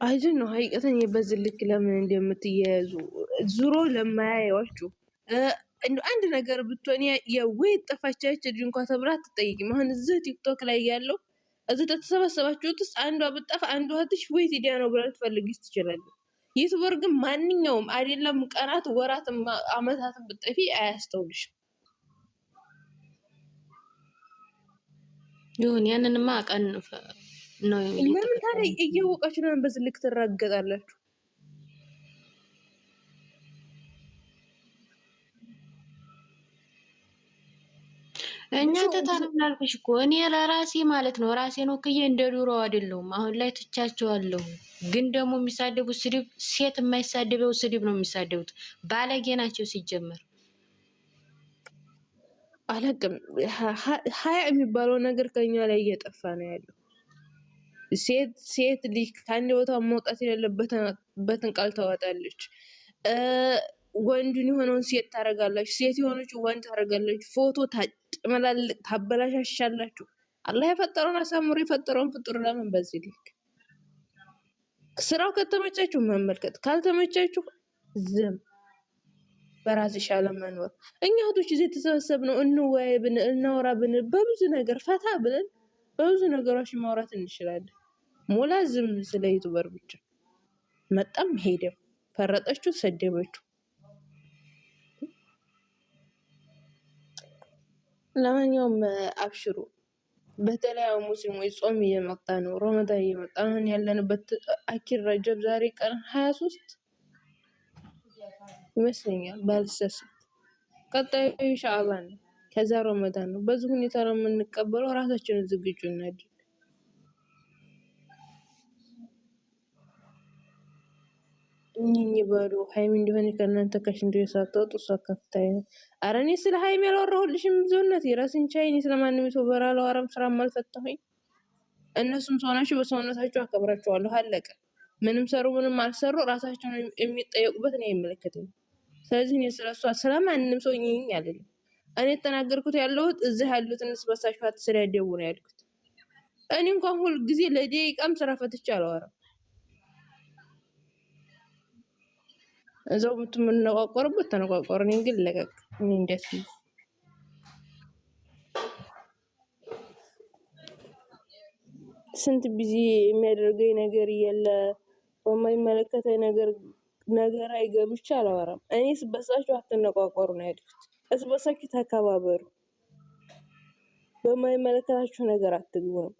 አይደል ነው ሀቂቀተን በዚህ ልክ ለምን እንደምትያያዙ ዙሮ ለማያዩዋችሁ አንድ ነገር ብትሆን የወይ ጠፋቻች ልጅ እንኳን ተብላ አትጠይቂም። አሁን እዚህ ቲክቶክ ላይ ያለው እዚህ ተሰበሰባችሁት ውስጥ አንዷ ብትጠፋ አንዷ እህትሽ ወይ ቲዲያ ነው ብላ ልትፈልግሽ ትችላለች። ዩቲዩበር ግን ማንኛውም አይደለም ቀናት፣ ወራት፣ አመታትን ብትጠፊ አያስተውልሽም። ይሁን ያንንማ ቀን ነው ለምን ታዲያ እያወቃችሁ ነው በዚህ ልክ ትራገጣላችሁ? እኛ ተታረምናልኩሽ እኮ እኔ ለራሴ ማለት ነው ራሴን ወክዬ እንደ ዱሮ አይደለሁም። አሁን ላይ ትቻቸዋለሁ። ግን ደግሞ የሚሳደቡት ስድብ ሴት የማይሳደበው ስድብ ነው የሚሳደቡት። ባለጌ ናቸው ሲጀመር። አላቅም ሀያ የሚባለው ነገር ከኛ ላይ እየጠፋ ነው ያለው። ሴት ልጅ ከአንድ ቦታ መውጣት የሌለበትን ቃል ታወጣለች። ወንዱን የሆነውን ሴት ታረጋላችሁ፣ ሴት የሆነችው ወንድ ታረጋላችሁ። ፎቶ ታበላሻሻላችሁ። አላህ የፈጠረውን አሳምሮ የፈጠረውን ፍጡር ለምን በዚህ ልክ? ስራው ከተመቻችሁ መመልከት፣ ካልተመቻችሁ ዝም በራስሽ አለመኖር። እኛ እህቶች እዚህ የተሰበሰብነው እንወያይ ብንል እናወራ ብንል በብዙ ነገር ፈታ ብለን በብዙ ነገሮች ማውራት እንችላለን። ሞላ ዝም ስለ ዩቲዩበር ብቻ መጣም ሄደም ፈረጠችው ሰደበችው። ለማንኛውም አብሽሩ። በተለይ ሙስሊሞች ጾም እየመጣ ነው፣ ረመዳን እየመጣ ነው። ያለንበት አኪር ረጀብ ዛሬ ቀን 23 ይመስለኛል ባልሳሳት። ቀጣዩ ሻዕባን ነው፣ ከዛ ረመዳን ነው። በዚህ ሁኔታ ነው የምንቀበለው። ራሳችንን ዝግጁ እናድርግ። እኚህ በሉ ሃይሚ እንደሆነ ከእናንተ ከሽንዶ የሳተወጡ እሷ ከፍታይ ነው። ኧረ እኔ ስለ ሃይሚ ያላወራሁልሽም ብዙነት የራስን ቻይ። እኔ ስለማንም የተወበራ አላወራም። ስራም አልፈታሁኝ። እነሱም ሰው ናቸው፣ በሰውነታቸው አከብራቸዋለሁ። አለቀ። ምንም ሰሩ ምንም አልሰሩ ራሳቸውን የሚጠየቁበት ነው የሚመለከተኝ። ስለዚህ እኔ ስለሷ ስለማንም ሰው ይኝ አይደለም። እኔ የተናገርኩት ያለሁት እዚህ ያሉትን ስበሳችሁ አትሰዳደቡ ነው ያልኩት። እኔ እንኳን ሁል ጊዜ ለደቂቃም ስራ ፈትቼ አላወራም። እዛው የምንነቋቆርበት ተነቋቆር። እኔን ግን ለቀቅ። እኔ እንደት ነው ስንት ቢዚ የሚያደርገኝ ነገር እያለ በማይመለከተኝ ነገር አይገብቼ አላወራም። እኔ ስበሳችሁ አትነቋቆሩ ነው ያልኩት። ስበሳችሁ ተከባበሩ፣ በማይመለከታችሁ ነገር አትግቡ ነው።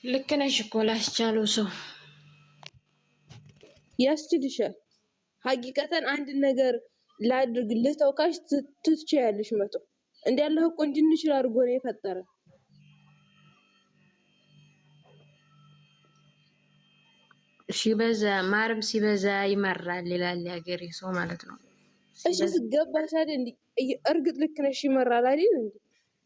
ልክ ነሽ እኮ ላስቻለው ሰው ያስችልሻል። ሀቂቀተን አንድ ነገር ላድርግ ልተውካሽ ትችያለሽ። መቶ እንዲያለህ እኮ እንድንችል አድርጎ ነው የፈጠረ። ሲበዛ ማርም ሲበዛ ይመራል ይላል ያገሬ ሰው ማለት ነው። እሺ ስገባሽ አይደል? እርግጥ ልክ ነሽ፣ ይመራል አይደል እንዴ?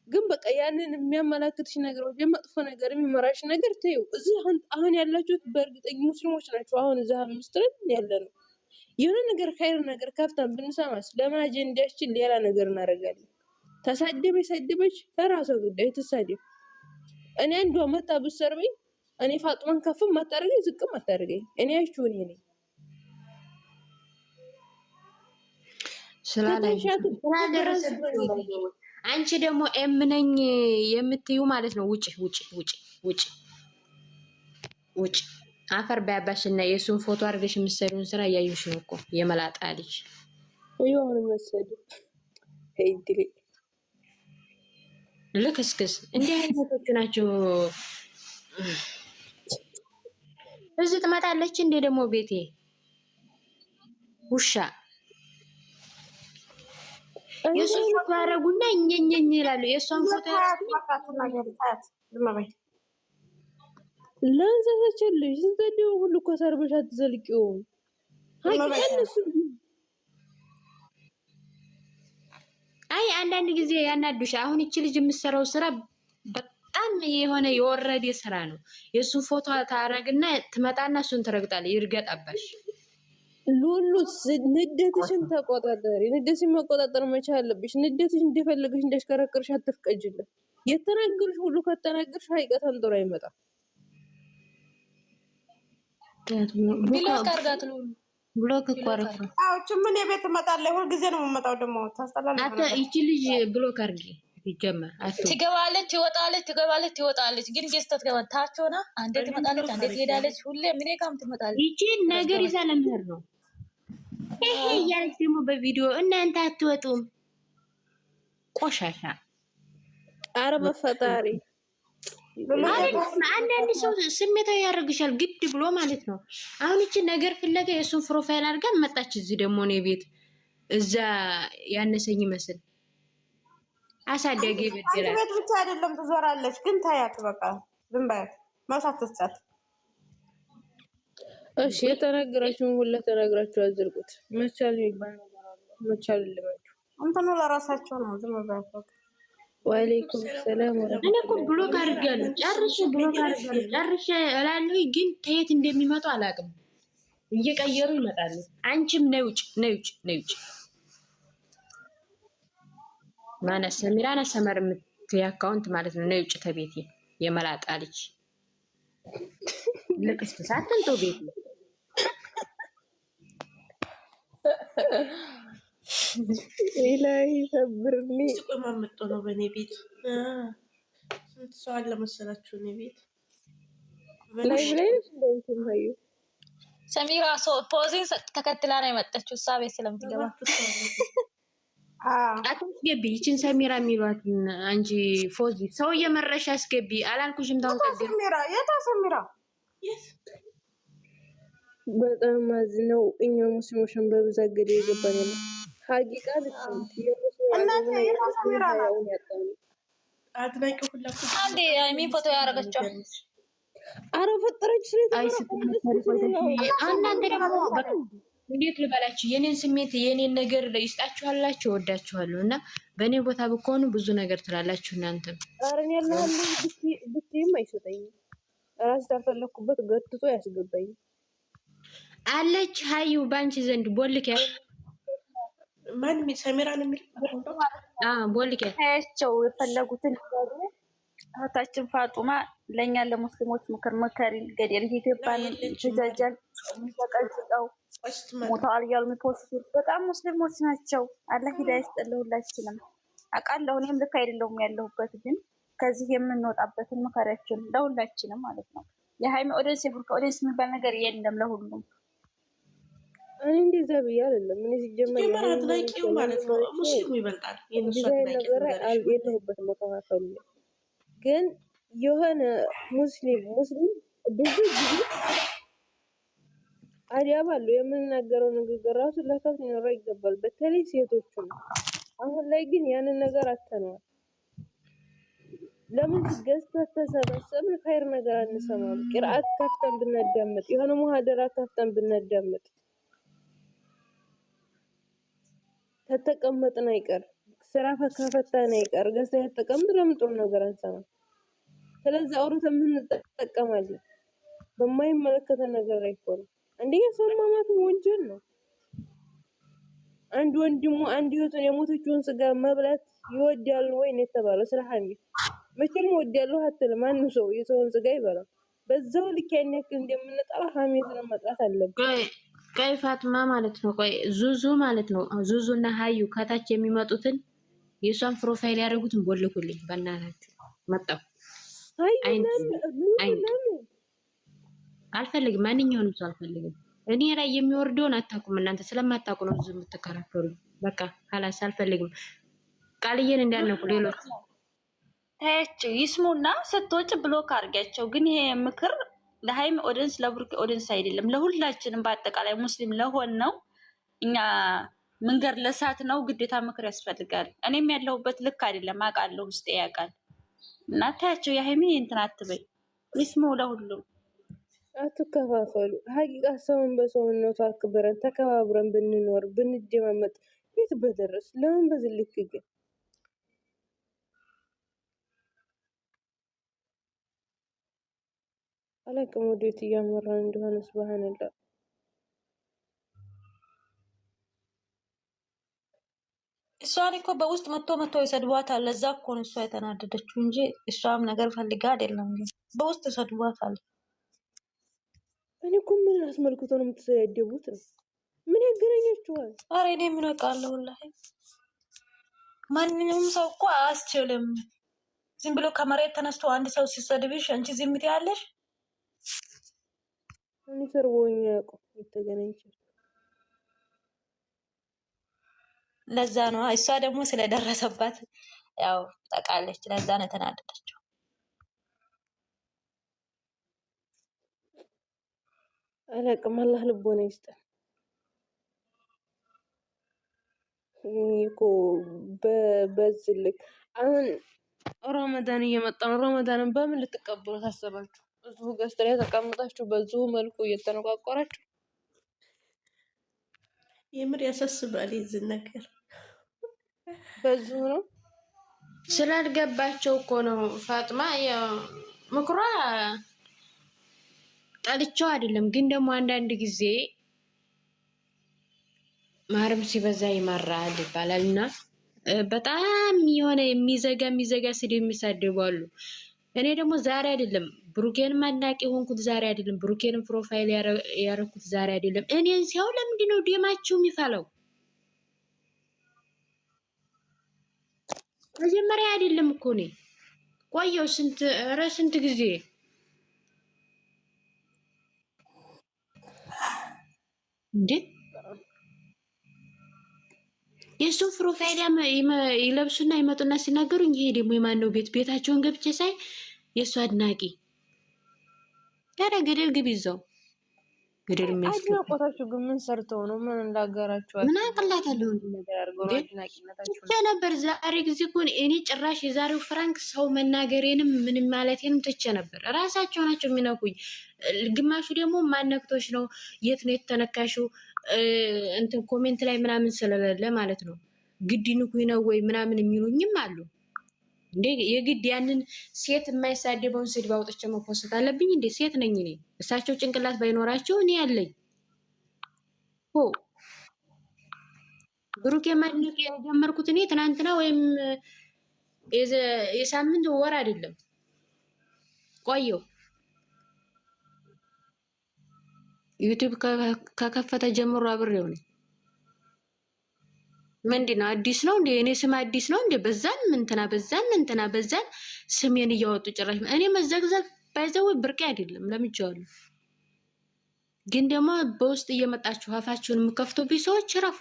ግን በቃ ያንን የሚያመላክትሽ ነገር ወደ መጥፎ ነገር የሚመራሽ ነገር ተይው። እዚህ አሁን ያላችሁት በእርግጠኝ ሙስሊሞች ናቸው። አሁን እዛ አምስትርን ያለ ነው። የሆነ ነገር ኸይር ነገር ከፍተን ብንሰማስ ለምን አጀንዳችን ሌላ ነገር እናደርጋለን? ተሳደበች ሰደበች ለራሷ ጉዳይ ትሳደብ። እኔ አንዷ መታ ብሰርበኝ እኔ ፋጥማን ከፍም ማታረገኝ ዝቅም ማታረገኝ እኔ ያችሁ እኔ ነኝ አንቺ ደግሞ ኤምነኝ የምትዩ ማለት ነው። ውጪ ውጪ ውጪ ውጪ ውጪ። አፈር ባያባሽና የሱን ፎቶ አድርገሽ የምትሰሪውን ስራ እያዩሽ ነው እኮ የመላጣ ልጅ ይሁን መሰለ ሄድሪ ልክስክስ። እንዲህ አይነቶች ናቸው። እዚህ ትመጣለች እንዴ ደግሞ ቤቴ ውሻ የሱን ፎቶ ያደረጉና እኘኘኝ ይላሉ። የሷን ፎቶ ለንዘዘችልሽ ዘዴው ሁሉ እኮ ሰርበሽ አትዘልቂውም። አይ አንዳንድ ጊዜ ያናዱሽ። አሁን እቺ ልጅ የምትሰራው ስራ በጣም የሆነ የወረደ ስራ ነው። የሱን ፎቶ ታረግና ትመጣና እሱን ትረግጣለች። ይርገጣባሽ ሉሉ ንዴትሽን ተቆጣጠሪ። ንዴትሽን መቆጣጠር መቻል አለብሽ። ንዴትሽ እንደፈለገሽ እንዲያሽከረክርሽ አትፍቀጅለት። የተናገርሽ ሁሉ ከተናገርሽ ሀይቀተን ጥሩ አይመጣም። ብሎክ አርጋት ሉሉ ብሎክ እኮ አረኩ። አዎ ምን የቤት እመጣለሁ። ሁል ጊዜ ነው የምመጣው። ደግሞ ታስጠላለች። አታ ይቺ ልጅ ብሎክ አርጊ ይጀመር ትገባለች፣ ትወጣለች፣ ትገባለች፣ ትወጣለች። ግን ጌስት ትገባ ታች ሆና አንዴ ትመጣለች፣ አንዴ ትሄዳለች። ሁሌ ምን ጋም ትመጣለች። ይቺ ነገር ይዛ ለምህር ነው ይሄ እያለች ደግሞ በቪዲዮ እናንተ አትወጡም ቆሻሻ። ኧረ በፈጣሪ አንዳንድ ሰው ስሜታዊ ያደርግሻል ግድ ብሎ ማለት ነው። አሁን እቺ ነገር ፍለጋ የእሱን ፕሮፋይል አድርጋ መጣች። እዚህ ደግሞ ነው ቤት እዛ ያነሰኝ ይመስል አሳዳጊ ይበደላል። ቤት ብቻ አይደለም ትዞራለች። ግን ታያት በቃ ዝም በያት። ማሳት ተጻት። እሺ የተናገራችሁን ሁሉ ተናግራችሁ አዝርቁት። መቻል ይባል መቻል ልማችሁ እንትኑ ለራሳቸው ነው። ዝም በያት። ወአለይኩም ሰላም ወራህመቱላህ። እኔ እኮ ብሎክ አድርጋለሁ ጨርሼ ብሎክ አድርጋለሁ ጨርሼ እላለሁ። ግን ከየት እንደሚመጡ አላውቅም። እየቀየሩ ይመጣሉ። አንቺም ነይ ውጭ ነይ ውጭ ነይ ውጭ ማነስ ሰሚራና ሰመር የምትይ አካውንት ማለት ነው። ነይ ውጭ ተቤቴ የመላጣ ልጅ ልክስክስ አትንጦ ቤት ኢላሂ ሰብርኒ። ማመጣ ነው በእኔ ቤት ስንት ሰው አለ መሰላችሁ? እኔ ቤት ላይ ላይ ሰሚራ ፖዚን ተከትላ ነው የመጣችው። እሷ ቤት ስለምትገባ አትስገቢ። ይችን ሰሚራ የሚሏትን አንቺ ፎዚ ሰው እየመረሽ አስገቢ አላልኩሽም? ታውን ቀደም ሰሚራ የታ ሰሚራ በጣም ማዝነው። እኛ ሙስሊሞችን በብዛት ገደ የገባን ነው ሀቂቃ እናንተ የታ ሰሚራ ነው አድናቂ ሁላችሁ አንዴ አይሚን ፎቶ ያረጋቸው አረ ፈጠረች ስለዚህ እናንተ ደግሞ እንዴት ልበላችሁ የኔን ስሜት የኔን ነገር ይስጣችኋላችሁ። ወዳችኋለሁ እና በእኔ ቦታ ብትሆኑ ብዙ ነገር ትላላችሁ እናንተም። አረን ያለው ብትይም አይሰጠኝም። ራስ ታፈለኩበት ገትቶ ያስገባኝ አለች ሀዩ ባንቺ ዘንድ ቦልክ ያ ማን ሰሚራን የሚል ቦልክ ያቸው የፈለጉትን እህታችን ፋጡማ ለኛ ለሙስሊሞች ምክር መከሪ ገደል ኢትዮጵያን ተጃጃል ተቀልቀው ሞተዋል እያሉ የሚፖስቱት በጣም ሙስሊሞች ናቸው። አላህ ሂዳያ ይስጥልህ ሁላችንም። አውቃለሁ እኔም ልክ አይደለሁም ያለሁበት፣ ግን ከዚህ የምንወጣበትን ምከሪያችን ለሁላችንም ማለት ነው። የሃይሚ ኦዲየንስ የቡርካ ኦዲየንስ የሚባል ነገር የለም ለሁሉም። እኔ እንደዛ ብዬ አይደለም። ምን ሲጀመር አድናቂው ማለት ነው ሙስሊሙ ይበልጣል። የነሱ ነገር የለሁበትም መከፋፈሉ ግን የሆነ ሙስሊም ብዙ ጊዜ አዲያብ አለው የምንናገረው ንግግር ራሱ ለከፍ ሊኖረው ይገባል። በተለይ ሴቶቹ ነው። አሁን ላይ ግን ያንን ነገር አተነዋል። ለምን ገዝታ ተሰበሰብን ኸይር ነገር አንሰማም? ቂርአት ከፍተን ብናዳምጥ የሆነ ሙሐደራ ከፍተን ብናዳምጥ ተተቀመጥን አይቀር ስራ ከፈታን አይቀር ገዝታ ተቀምጥ ለምን ጥሩ ነገር አንሰማም? ስለዚህ አውርተን ምን እንጠቀማለን? በማይመለከተን ነገር ላይ ሆነ እንደኛ ሰማማት ወንጀል ነው። አንድ ወንድሙ አንድ ህይወቱን የሞተችውን ስጋ መብላት ይወዳል ወይ ነው የተባለው? ስለ ሐሚድ መቼም ወዳለሁ አትልም። ማንም ሰው የሰውን ስጋ ይበላል። በዛው ልክ ያን ያክል እንደምንጠራ ሐሚድን መጥራት አለብን። ቆይ ፋጥማ ማለት ነው። ቆይ ዙዙ ማለት ነው። ዙዙና ሀዩ ከታች የሚመጡትን የሷን ፕሮፋይል ያደረጉትን ቦልኩልኝ በእናታችሁ መጣው። አልፈልግም። ማንኛውንም ሰው አልፈልግም። እኔ ላይ የሚወርደውን አታውቁም እናንተ ስለማታውቁ ነው ዝም የምትከራከሩ። በቃ ሀላስ አልፈልግም። ቃልዬን እንዳልነኩ ሌሎች ታያቸው ይስሙና ስትወጭ ብሎክ አድርጊያቸው። ግን ይሄ ምክር ለሃይሚ ኦዲየንስ ለቡርኪ ኦዲየንስ አይደለም፣ ለሁላችንም በአጠቃላይ ሙስሊም ለሆን ነው። እኛ መንገድ ለሳት ነው ግዴታ ምክር ያስፈልጋል። እኔም ያለሁበት ልክ አይደለም አውቃለሁ፣ ውስጤ ያውቃል። እና ታያቸው የሃይሚ እንትን አትበይ፣ ይስሙ ለሁሉም። አትከፋፈሉ። ሀቂቃ ሰውን በሰውነቱ አክብረን ተከባብረን ብንኖር ብንደማመጥ የት በደረስ። ለምን በዚህ ልክ ግን አላቅም ወዴት እያመራን እንደሆነ ሱብሃንአላህ። እሷን እኮ በውስጥ መቶ ይሰድቧታል። ለዛ እኮ ነው እሷ የተናደደችው እንጂ እሷም ነገር ፈልጋ አይደለም። ግን በውስጥ ይሰድቧታል። እኔ እኮ ምን አስመልክቶ ነው የምትሰደቡት? ምን ያገናኛችኋል? ኧረ እኔ ምን አውቃለሁ። ወላሂ ማንኛውም ሰው እኮ አያስችልም። ዝም ብሎ ከመሬት ተነስቶ አንድ ሰው ሲሰድብሽ አንቺ ዝም ትያለሽ? እኔ ሰርቦኝ ያውቀው የተገናኘችው ለዛ ነው። እሷ ደግሞ ስለደረሰባት ያው ጠቃለች። ለዛ ነው የተናደደችው። አላቅም። አላህ ልቦና ይስጠን። እኮ በዚህ ልክ አሁን ረመዳን እየመጣ ነው። ረመዳንን በምን ልትቀበሉ ታሰባችሁ? እዚሁ ገዝት ላይ ተቀምጣችሁ በዚሁ መልኩ እየተነቋቆራችሁ የምር ያሳስባል። ይዝን ነገር በዚሁ ነው። ስላልገባቸው እኮ ነው ፋጥማ። ምክሯ ጠልቼው አይደለም፣ ግን ደግሞ አንዳንድ ጊዜ ማርም ሲበዛ ይመራል ይባላል እና በጣም የሆነ የሚዘጋ ስድብ የሚሳደቡ አሉ። እኔ ደግሞ ዛሬ አይደለም ብሩኬንም አድናቂ ሆንኩት ዛሬ አይደለም፣ ብሩኬንም ፕሮፋይል ያረኩት ዛሬ አይደለም። እኔን ሲያው ለምንድን ነው ደማችሁ የሚፈላው? መጀመሪያ አይደለም እኮ እኔ ቆየው ስንት ጊዜ እንዴ የሱ ፕሮፋይል ይለብሱና ይመጡና ሲናገሩኝ ይሄ ደግሞ የማነው ቤታቸውን ገብቼ ሳይ የሱ አድናቂ ታዲያ ገደል ግቢ ይዘው ገደል የሚያስገባ አድናቆታችሁ ግን ምን ሰርተው ነው? ምን እንዳገራችሁ ምን አቅላታለሁ ነገር አድርገው አድናቂነታችሁ ነበር። ዛሬ ጊዜ እኮ እኔ ጭራሽ የዛሬው ፍራንክ ሰው መናገሬንም ምንም ማለቴንም ትቼ ነበር። ራሳቸው ናቸው የሚነኩኝ። ግማሹ ደግሞ ማነክቶች ነው የት ነው የተነካሽው እንትን ኮሜንት ላይ ምናምን ስለሌለ ማለት ነው ግድ ንኩኝ ነው ወይ ምናምን የሚሉኝም አሉ። እንዴ የግድ ያንን ሴት የማይሳደበውን ስድብ አውጥቼ መፖስት አለብኝ እንዴ? ሴት ነኝ እኔ። እሳቸው ጭንቅላት ባይኖራቸው እኔ ያለኝ ብሩክ የማድነቅ የጀመርኩት እኔ ትናንትና ወይም የሳምንት ወር አይደለም ቆየው። ዩቲዩብ ከከፈተ ጀምሮ አብሬው ነኝ። ምንድነው አዲስ ነው እንዴ? እኔ ስም አዲስ ነው እንዴ? በዛን በዛን ስሜን እያወጡ ጭራሽ እኔ መዘግዘግ ባይዘው ብርቅ አይደለም ለምጄዋለሁ። ግን ደግሞ በውስጥ እየመጣችሁ አፋችሁን የምከፍቱብኝ ሰዎች ረፉ።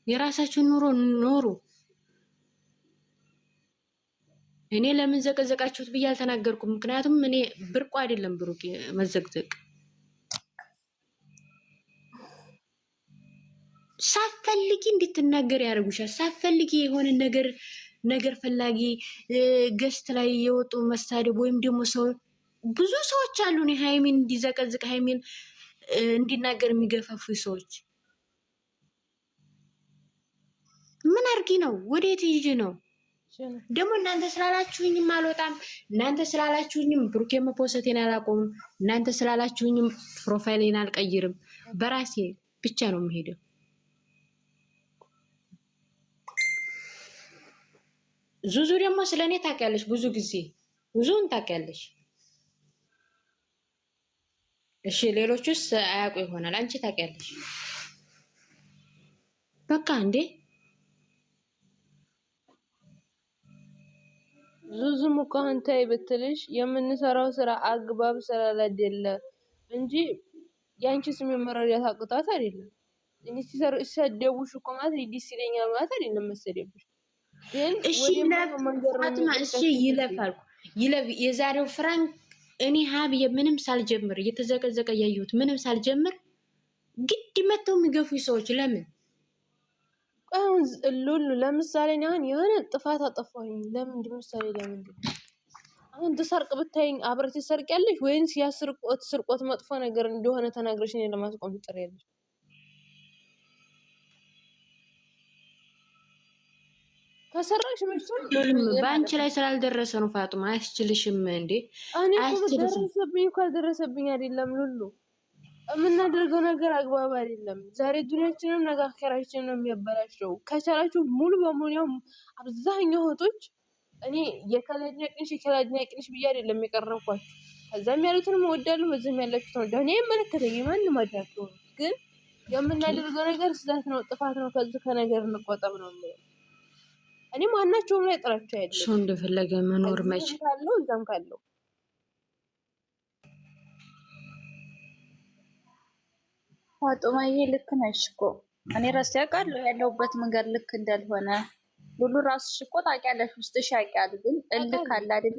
የራሳችሁን ኑሮ ኖሩ። እኔ ለምን ዘቀዘቃችሁት ብዬ አልተናገርኩም። ምክንያቱም እኔ ብርቁ አይደለም ብሩክ መዘግዘቅ። ሳፈልጊ እንድትናገር ያደርጉሻል። ሳፈልጊ የሆነ ነገር ፈላጊ ገስት ላይ የወጡ መሳደብ ወይም ደግሞ ሰው ብዙ ሰዎች አሉ እኔ ሃይሚን እንዲዘቀዝቅ ሃይሚን እንዲናገር የሚገፋፉ ሰዎች። ምን አርጊ ነው? ወዴት ይጂ ነው? ደግሞ እናንተ ስላላችሁኝም አልወጣም። እናንተ ስላላችሁኝም ብሩኬ መፖሰቴን አላቆምም። እናንተ ስላላችሁኝም ፕሮፋይሌን አልቀይርም። በራሴ ብቻ ነው የምሄደው። ዙዙ ደግሞ ስለኔ ታውቂያለሽ። ብዙ ጊዜ ብዙን ታውቂያለሽ። እሺ ሌሎቹስ አያውቁ ይሆናል። አንቺ ታውቂያለሽ። በቃ እንዴ ዙዙም እኮ አንታይ ብትልሽ የምንሰራው ስራ አግባብ ስላላደለ እንጂ ያንቺ ስም መረዳት አቅቷት አይደለም። እኔ ሲሰደቡሽ እኮ ማለት ዲስ ይለኛል ማለት አይደለም መሰደብሽ። ግን እሺ ይለፋል። የዛሬው ፍራንክ እኔ ሀብ ምንም ሳልጀምር እየተዘቀዘቀ ያየሁት ምንም ሳልጀምር ግድ መተው የሚገፉ ሰዎች ለምን? አሁን ሉሉ ለምሳሌ አሁን የሆነ ጥፋት አጠፋሁኝ። ለምን ምሳሌ ለምን አሁን ተሰርቅ ብታይኝ አብረሽ ትሰርቂያለሽ ወይንስ ስርቆት መጥፎ ነገር እንደሆነ ተናግረሽ እኔ ለማስቆም ትጥሪያለሽ? ከሰራሽ በአንቺ ላይ ስላልደረሰ ነው ፋጡማ። አያስችልሽም እንዴ? እኔ እኮ ደረሰብኝ እኮ አልደረሰብኝ አይደለም ሉሉ። የምናደርገው ነገር አግባብ አይደለም። ዛሬ ዱንያችንም ነገ አኺራችንን ነው የሚያበላሸው። ከቻላችሁ ሙሉ በሙሉ ያው አብዛኛው እህቶች እኔ የከላድናቅንሽ ብዬ አይደለም የቀረብኳችሁ። ከዛም ያሉትንም እወዳለሁ፣ በዚህም ያላችሁት ነው። እኔ አይመለከተኝም ማንም አድናቂው ነው። ግን የምናደርገው ነገር ስህተት ነው፣ ጥፋት ነው። ከዚህ ከነገር እንቆጠብ ነው የምለው። እኔ ማናቸውም ላይ ጥላቻ አይደለም። ሰው እንደፈለገ መኖር መች ካለው እዛም ካለው ፋጡማዬ ልክ ነሽ እኮ እኔ ራሴ አውቃለሁ ያለሁበት መንገድ ልክ እንዳልሆነ ሁሉ ራስሽ እኮ ታውቂያለሽ፣ ውስጥሽ ያውቃል። ግን እልክ አለ አይደል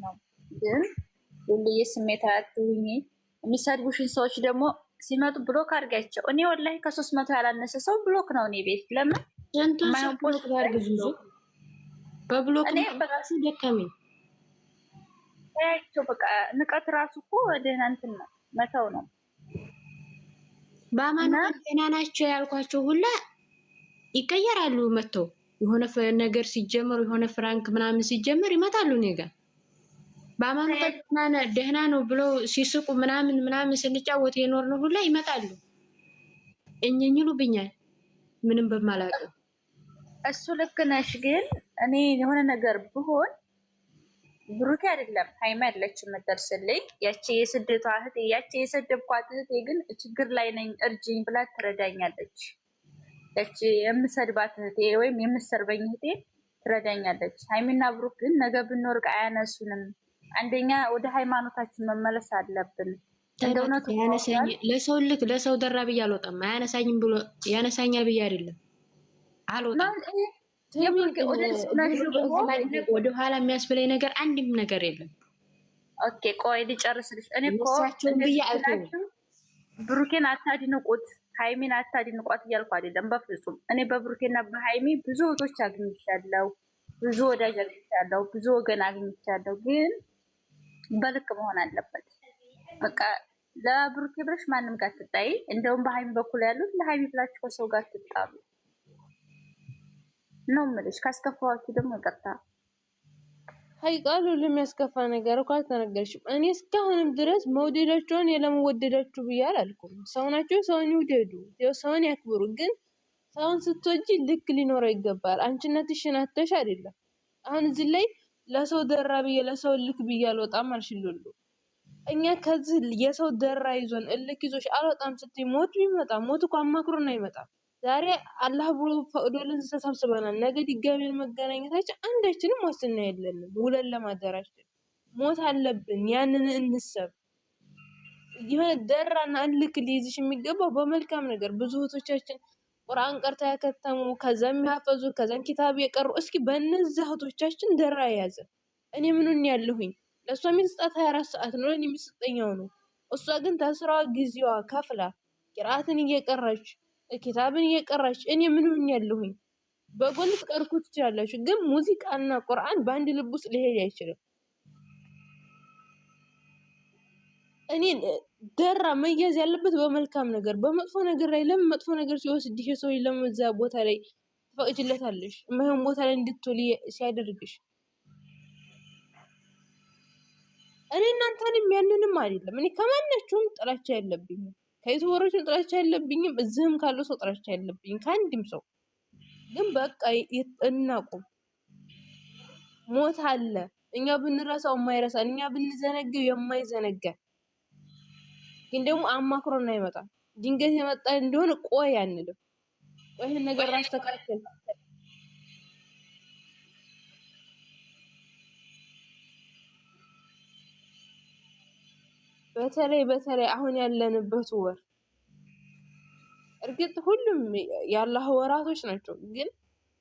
ነው። ግን ሁሉዬ ስሜት አትሁኚ። የሚሰድቡሽን ሰዎች ደግሞ ሲመጡ ብሎክ አድርጋቸው። እኔ ወላሂ ከ300 ያላነሰ ሰው ብሎክ ነው እኔ ቤት። ለምን ስንቱን ሰው ብሎክ ያርግዙ? በብሎክ እኔ በራሴ ደከመኝ። በቃ ንቀት ራሱ እኮ ደህና እንትን ነው መተው ነው። በአማኑት ጤና ናቸው ያልኳቸው ሁላ ይቀየራሉ። መተው የሆነ ነገር ሲጀመሩ የሆነ ፍራንክ ምናምን ሲጀመር ይመጣሉ። እኔ ጋር በአማኑት ደህና ነው ብለው ሲስቁ ምናምን ስንጫወት የኖር ነው ሁላ ይመጣሉ። እኝኝሉብኛል ምንም በማላውቀው። እሱ ልክ ነሽ። ግን እኔ የሆነ ነገር ብሆን ብሩኬ አይደለም ሃይማ ያለች የምትደርስልኝ ያቺ የስደቷ እህቴ፣ ያቺ የሰደብኳት እህቴ ግን ችግር ላይ ነኝ እርጅኝ ብላ ትረዳኛለች። ያቺ የምሰድባት እህቴ ወይም የምሰርበኝ እህቴ ትረዳኛለች። ሃይሚና ብሩክ ግን ነገ ብንወርቅ አያነሱንም። አንደኛ ወደ ሃይማኖታችን መመለስ አለብን። እንደውነቱ ለሰው ልክ ለሰው ደራ ብዬ አልወጣም። አያነሳኝም ብሎ ያነሳኛል ብዬ አይደለም አልወጣም። ወደኋላ የሚያስብለኝ ነገር አንድም ነገር የለም። ኦኬ ቆይ ልጨርስልሽ። እኔ እኮ ብሩኬን አታድንቁት፣ ሃይሚን አታድንቋት እያልኩ አይደለም በፍጹም። እኔ በብሩኬና በሃይሚ ብዙ እህቶች አግኝቻለሁ፣ ብዙ ወዳጅ አግኝቻለሁ፣ ብዙ ወገን አግኝቻለሁ። ግን በልክ መሆን አለበት። በቃ ለብሩኬ ብለሽ ማንም ጋር ትጣይ። እንደውም በሃይሚ በኩል ያሉት ለሃይሚ ብላችሁ ከሰው ጋር ትጣሉ ነው የምልሽ። ካስከፋዋችሁ ደግሞ ይቅርታ። ሀይቃሉ ለሚያስከፋ ነገር እኮ አልተነገርሽም። እኔ እስካሁንም ድረስ መውደዳቸውን የለመወደዳችሁ ብዬ አላልኩም። ሰው ናቸው፣ ሰውን ይውደዱ፣ ሰውን ያክብሩ። ግን ሰውን ስትወጂ ልክ ሊኖረው ይገባል። አንቺነትሽን አተሽ አይደለም። አሁን እዚህ ላይ ለሰው ደራ ብዬ ለሰው ልክ ብዬ አልወጣም አልሽልሉ። እኛ ከዚህ የሰው ደራ ይዞን እልክ ይዞሽ አልወጣም ስትይ ሞት ቢመጣ ሞት እኮ አማክሮን አይመጣም። ዛሬ አላህ ብሎ ፈቅዶልን ተሰብስበናል። ነገ ድጋሚ መገናኘታችን አንዳችንም ዋስትና የለንም። ውለን ለማደራችን ሞት አለብን። ያንን እንሰብ። የሆነ ደራና እልክ ሊይዝሽ የሚገባው በመልካም ነገር። ብዙ እህቶቻችን ቁርአን ቀርታ ያከተሙ፣ ከዛም ያፈዙ፣ ከዛም ኪታብ የቀሩ። እስኪ በእነዚህ እህቶቻችን ደራ የያዘ እኔ ምኑን ያለሁኝ? ለእሷ የሚሰጣት 24 ሰዓት ነው፣ ለእኔ የሚሰጠኛው ነው። እሷ ግን ተስራዋ ጊዜዋ ከፍላ ቂራአትን እየቀራች ኪታብን እየቀራች እኔ ምን ሆኛለሁኝ? በጎን ትቀርኩ ትችላላችሁ፣ ግን ሙዚቃና ቁርአን በአንድ ልብ ውስጥ ሊሄድ አይችልም። እኔ ደራ መያዝ ያለበት በመልካም ነገር፣ በመጥፎ ነገር ላይ ለምን መጥፎ ነገር ሲወስድሽ ሰው ለምን እዛ ቦታ ላይ ትፈቅጅለታለሽ? የማይሆን ቦታ ላይ እንድትውል ሲያደርግሽ እኔ እናንተንም ያንንም አይደለም። እኔ ከማናችሁም ጥላቻ የለብኝም። ከዩቱበሮችም ጥላቻ የለብኝም። እዚህም ካለው ሰው ጥላቻ የለብኝም ከአንድም ሰው። ግን በቃ እናቁም። ሞት አለ። እኛ ብንረሳው የማይረሳን፣ እኛ ብንዘነገው የማይዘነጋን። ግን ደግሞ አማክሮን አይመጣም። ድንገት የመጣ እንደሆነ ቆይ አንልም። ቆይ ይሄን ነገር አስተካክል። በተለይ አሁን ያለንበት ወር እርግጥ ሁሉም የአላህ ወራቶች ናቸው። ግን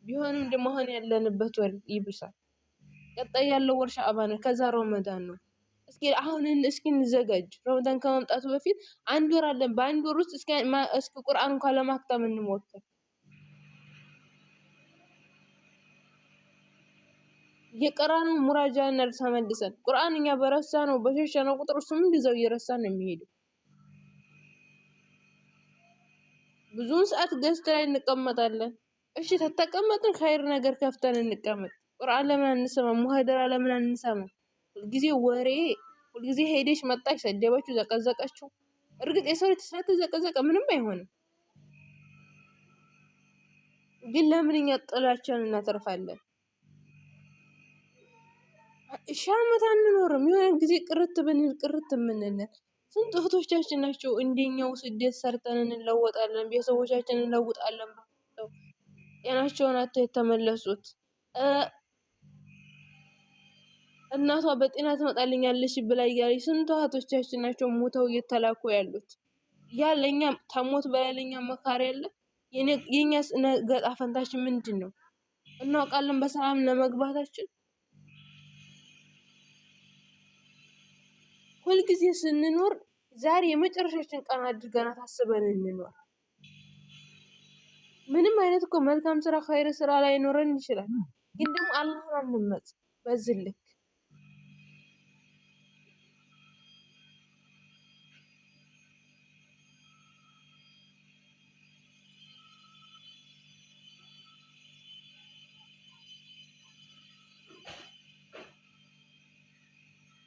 ቢሆንም ደግሞ አሁን ያለንበት ወር ይብሳል። ቀጣይ ያለው ወር ሻዕባን፣ ከዛ ረመዳን ነው። እስኪ እንዘጋጅ። ረመዳን ከመምጣቱ በፊት አንድ ወር አለን። በአንድ ወር ውስጥ እስኪ ቁርአን እንኳን ለማክተም እንሞክር። የቀራኑ ሙራጃ እናርሳ መልሰን ቁርአን እኛ በረሳ ነው በሸሻ ነው ቁጥር እሱም እንደዛው እየረሳን ነው የሚሄደው። ብዙውን ሰዓት ገዝት ላይ እንቀመጣለን። እሺ ተተቀመጥን ኸይር ነገር ከፍተን እንቀመጥ። ቁርአን ለምን አንሰማ? ሙሐደራ ለምን አንሰማ? ሁልጊዜ ወሬ፣ ሁልጊዜ ሄደሽ መጣሽ፣ ሰደበችው፣ ዘቀዘቀችው። እርግጥ የሰው ልጅ ስለተዘቀዘቀ ምንም አይሆንም፣ ግን ለምን እኛ ጥላቻን እናተርፋለን? ሺህ ዓመት አንኖርም። የሆነ ጊዜ ቅርት ብንል ቅርት የምንለን ስንት እህቶቻችን ናቸው እንደኛው ስደት ሰርተን እንለወጣለን፣ ቤተሰቦቻችን እንለውጣለን ብለው ጤናቸውን አጥተው የተመለሱት። እናቷ በጤና ትመጣልኛለች ብላ እያለች ስንት እህቶቻችን ናቸው ሞተው እየተላኩ ያሉት። ያ ለኛ ከሞት በላይ ለኛ መካሪ ያለ። የኛስ ነገ ዕጣ ፈንታችን ምንድን ነው? እናውቃለን በሰላም ለመግባታችን? ሁልጊዜ ስንኖር ዛሬ የመጨረሻችን ቀን አድርገን አስበን እንኖር። ምንም አይነት እኮ መልካም ስራ ኸይር ስራ ላይ ኖረን ይችላል፣ ግን ደግሞ አላህን አንመጽ በዚህ ልክ።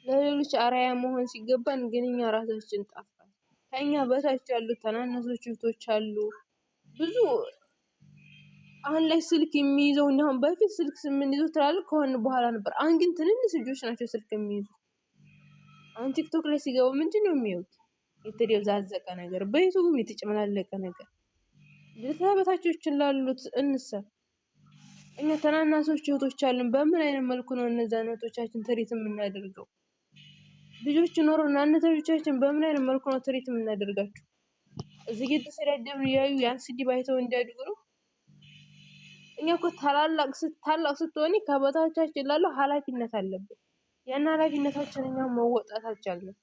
ለሌሎች አርአያ መሆን ሲገባን ግን እኛ ራሳችን ጠፋን። ከኛ በታች ያሉት ታናናሾች እህቶች አሉ ብዙ። አሁን ላይ ስልክ የሚይዘው አሁን በፊት ስልክ የምንይዘው ትላልቅ ከሆነ በኋላ ነበር። አሁን ግን ትንንሽ ልጆች ናቸው ስልክ የሚይዙት። አሁን ቲክቶክ ላይ ሲገቡ ምንድን ነው የሚያዩት? የተደብዛዘቀ ነገር፣ በዩቱብም የተጨመላለቀ ነገር። ለተበታቾችን ላሉት እንሰብ። እኛ ታናናሾች እህቶች አሉን። በምን አይነት መልኩ ነው እነዛን እህቶቻችን ትሪት የምናደርገው? ልጆች ኖሮና እናቶቻችን በምን አይነት መልኩ ነው ትሪት የምናደርጋቸው? እዚህ እየተሰዳደብን እያዩ ያን ስድብ አይተው እንዲያድጉ ነው? እኛ እኮ ታላቅ ስትሆኒ ከበታቻችን ላለው ኃላፊነት አለብን። ያን ኃላፊነታችን እኛ መወጣት አልቻልንም።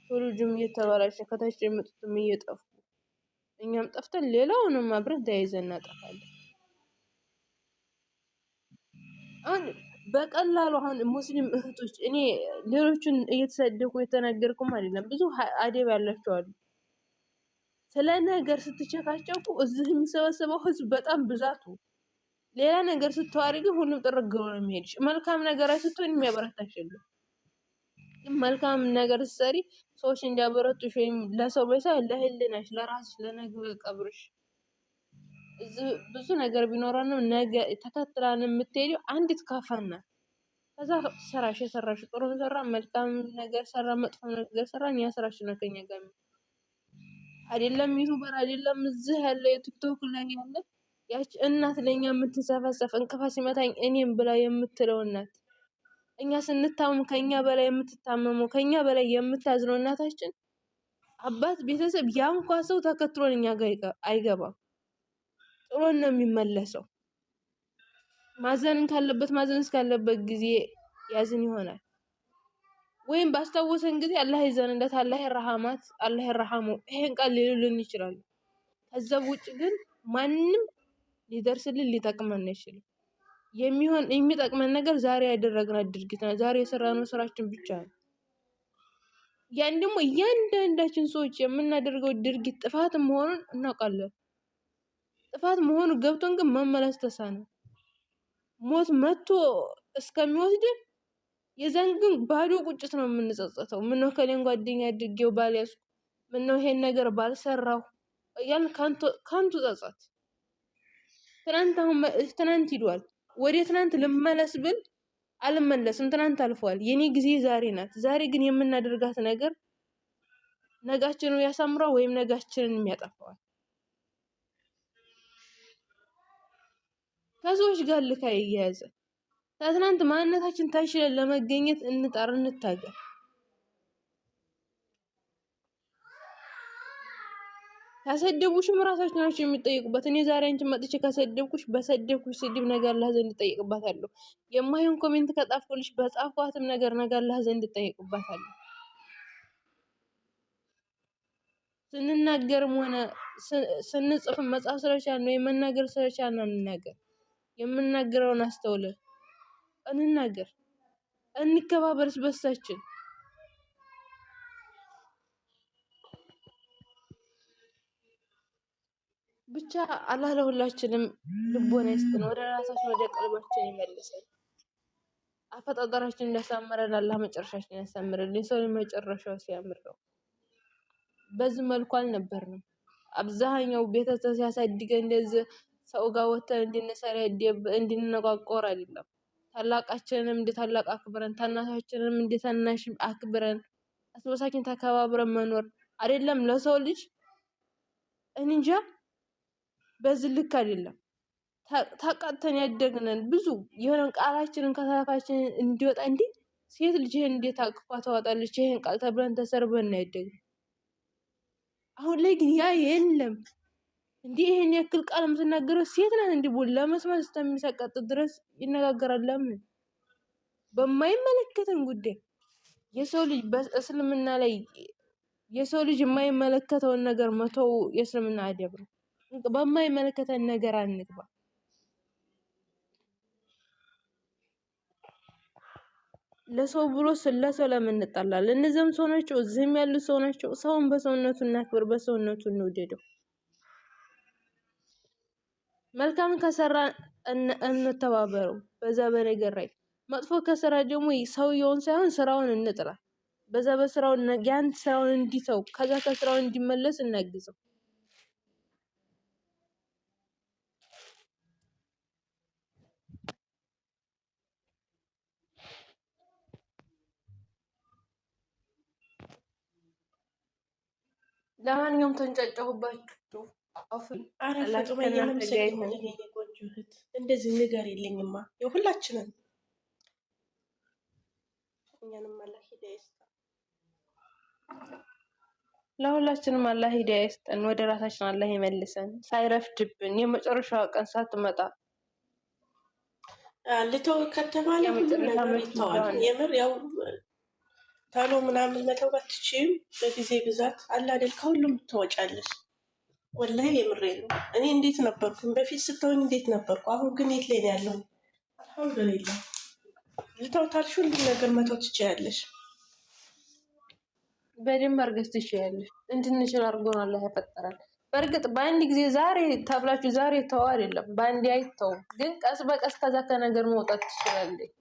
ትውልዱም እየተበላሸ ከታች የመጡትም እየጠፉ እኛም ጠፍተን ሌላውንም አብረን ተያይዘን እናጠፋለን። አሁን በቀላሉ አሁን ሙስሊም እህቶች እኔ ሌሎችን እየተሰደኩ የተናገርኩም አይደለም፣ ብዙ አደብ ያላቸው አሉ። ስለ ነገር ስትቸካቸቁ እዚህ የሚሰበሰበው ህዝብ በጣም ብዛቱ፣ ሌላ ነገር ስትዋሪ ግን ሁሉም ጥርግ ብሎ ነው የሚሄድሽ። መልካም ነገር ስትሆን የሚያበረታሽ የለም። መልካም ነገር ስትሰሪ ሰዎች እንዲያበረቱሽ ወይም ለሰው በሳ ለህልናሽ፣ ለራስሽ፣ ለነገ ቀብርሽ ብዙ ነገር ቢኖረንም ነገ ተከትላን የምትሄደው አንዲት ካፋና ከዛ ስራሽ የሰራሽ ጥሩ ሰራ፣ መልካም ነገር ሰራ፣ መጥፎ ነገር ሰራ፣ ያ ስራሽ ነው ከኛ ጋር አይደለም። ዩቲዩበር አይደለም እዚህ ያለ የቲክቶክ ላይ ያለ ያች እናት ለኛ የምትሰፈሰፍ እንቅፋት ሲመታኝ እኔም ብላ የምትለው እናት፣ እኛ ስንታመም ከኛ በላይ የምትታመመው ከኛ በላይ የምታዝነው እናታችን፣ አባት ቤተሰብ ያንኳ ሰው ተከትሎን እኛ ጋር አይገባም፣ ጥሎን ነው የሚመለሰው። ማዘን ካለበት ማዘን እስካለበት ጊዜ ያዝን ይሆናል። ወይም ባስታወሰን ጊዜ አላህ ይዘንለት፣ አላህ ይርሐማት፣ አላህ ይርሐመው ይሄን ቃል ሊሉልን ይችላሉ። ከዛ ውጭ ግን ማንም ሊደርስልን ሊጠቅመን አይችልም። የሚጠቅመን ነገር ዛሬ ያደረግነው ድርጊት ነው፣ ዛሬ የሰራነው ስራችን ብቻ ነው። ያን ደግሞ እያንዳንዳችን ሰዎች የምናደርገው ድርጊት ጥፋት መሆኑን እናውቃለን። ጥፋት መሆኑ ገብቶን ግን መመለስ ተሳነ። ሞት መጥቶ እስከሚወስድን የዛን ግን ባዶ ቁጭት ነው የምንጸጸተው። ምነው ከሌን ጓደኛ አድርጌው ባልያዝኩ፣ ምነው ይሄን ነገር ባልሰራሁ እያልን ካንቱ ጸጸት። ትናንት ሂዷል። ወደ ትናንት ልመለስ ብል አልመለስም። ትናንት አልፏል። የኔ ጊዜ ዛሬ ናት። ዛሬ ግን የምናደርጋት ነገር ነጋችንን ያሳምረው ወይም ነጋችንን ያጠፋዋል። ከሰዎች ጋር ልካ እየያዘ ከትናንት ማንነታችን ታሽለን ለመገኘት እንጣር፣ እንታገል። ካሰደቡሽም ራሳችን ናቸው የሚጠይቁበት። እኔ ዛሬ አንቺን መጥቼ ካሰደብኩሽ በሰደብኩሽ ስድብ ነገር አላህ ዘንድ እጠይቅባታለሁ። የማይሆን ኮሜንት ከጻፍኩልሽ በጻፍኳትም ነገር አላህ ዘንድ እጠይቅባታለሁ። ስንናገርም ሆነ ስንጽፍ መጻፍ ስለቻልን ወይ መናገር ስለቻልን እንናገር። የምናገረውን አስተውለን እንናገር። እንከባበርስ በሳችን። ብቻ አላህ ለሁላችንም ልቦና ይስጥን፣ ወደ ራሳችን ወደ ቀልባችን ይመልሰን። አፈጣጠራችን እንዳሳመረን አላህ መጨረሻችን ያሳምረን። የሰው መጨረሻው ሲያምር ነው። በዚህ መልኩ አልነበርንም። አብዛኛው ቤተሰብ ሲያሳድገን እንደዚህ ሰው ጋር ወተን እንድንሰራደብ እንድንነቋቆር አይደለም። ታላቃችንንም እንደ ታላቅ አክብረን ታናሻችንንም እንደ ታናሽ አክብረን አስበሳችን ተከባብረን መኖር አይደለም ለሰው ልጅ እንጃ በዚህ ልክ አይደለም። ታቃተን ያደግነን ብዙ የሆነ ቃላችንን ከታፋችን እንዲወጣ እንዴ ሴት ልጅ ይሄን እንዴት አቅፋ ታወጣለች ይሄን ቃል ተብለን ተሰርበን ነው ያደግነው። አሁን ላይ ግን ያ የለም። እንዴ ይሄን ያክል ቃል የምትናገረው ሴት ናት እንዴ ቦል ለመስማት እስከሚሰቀጥ ድረስ ይነጋገራል። ለምን በማይመለከተን ጉዳይ የሰው ልጅ በእስልምና ላይ የሰው ልጅ የማይመለከተውን ነገር መተው የእስልምና አደብ ነው። በማይመለከተን ነገር አንግባ። ለሰው ብሎ ስለሰው ለምን እንጣላለን? እነዚህም ሰው ናቸው፣ እዚህም ያሉ ሰው ናቸው። ሰውን በሰውነቱ እናክብር፣ በሰውነቱ እንውደደው። መልካም ከሰራ እንተባበረው በዛ በነገር ላይ፣ መጥፎ ከሰራ ደግሞ ሰውየውን ሳይሆን ስራውን እንጥራ። በዛ በስራው ያን ስራውን እንዲተው ከዛ ከስራው እንዲመለስ እናግዘው። ለማንኛውም ተንጫጫሁባችሁ። አረ ፈጡማ የምንሰግድ ቆንጆ እህት እንደዚህ ንገር የለኝማ የሁላችንም እኛንም አላህ ሂዳያ ይስጠን። ለሁላችንም አላህ ሂዳያ ይስጠን። ወደ ራሳችን አላህ ይመልሰን ሳይረፍድብን የመጨረሻው ቀን ሳትመጣ ልተው ከተባለ ሁሉም ነገር ይተዋል። የምር ያው ታሎ ምናምን መተው ባትችይም በጊዜ ብዛት አለ አይደል ከሁሉም ትወጫለሽ። ወላሂ የምሬ ነው። እኔ እንዴት ነበርኩኝ በፊት ስተውኝ እንዴት ነበርኩ? አሁን ግን የት ላይ ነው ያለው? አልሐምዱሊላህ። ልተው ታልሽ ሁሉም ነገር መተው ትችያለሽ። በደንብ አድርገሽ ትችያለሽ። እንድንችል አድርጎን አላህ ያፈጠራል። በእርግጥ በአንድ ጊዜ ዛሬ ተብላችሁ ዛሬ ተው አይደለም፣ በአንድ አይተውም። ግን ቀስ በቀስ ከዛ ከነገር መውጣት ትችላለች።